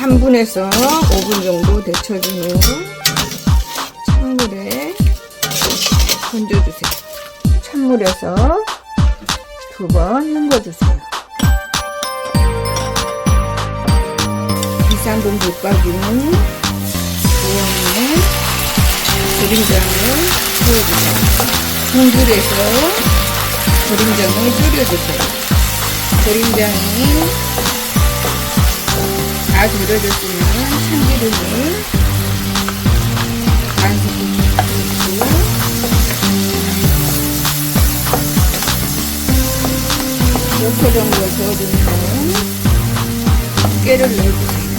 3분에서 5분 정도 데쳐준 후 찬물에 건져주세요. 찬물에서 2번 헹궈주세요. 비상금 볶아주는 부엌에 조림장을 부어주세요. 중불에서 조림장을 졸여주세요. 조림장이 다 졸여졌으면 참기름을 반 스푼 넣고 5초 정도 저어준 후 깨를 넣어주세요.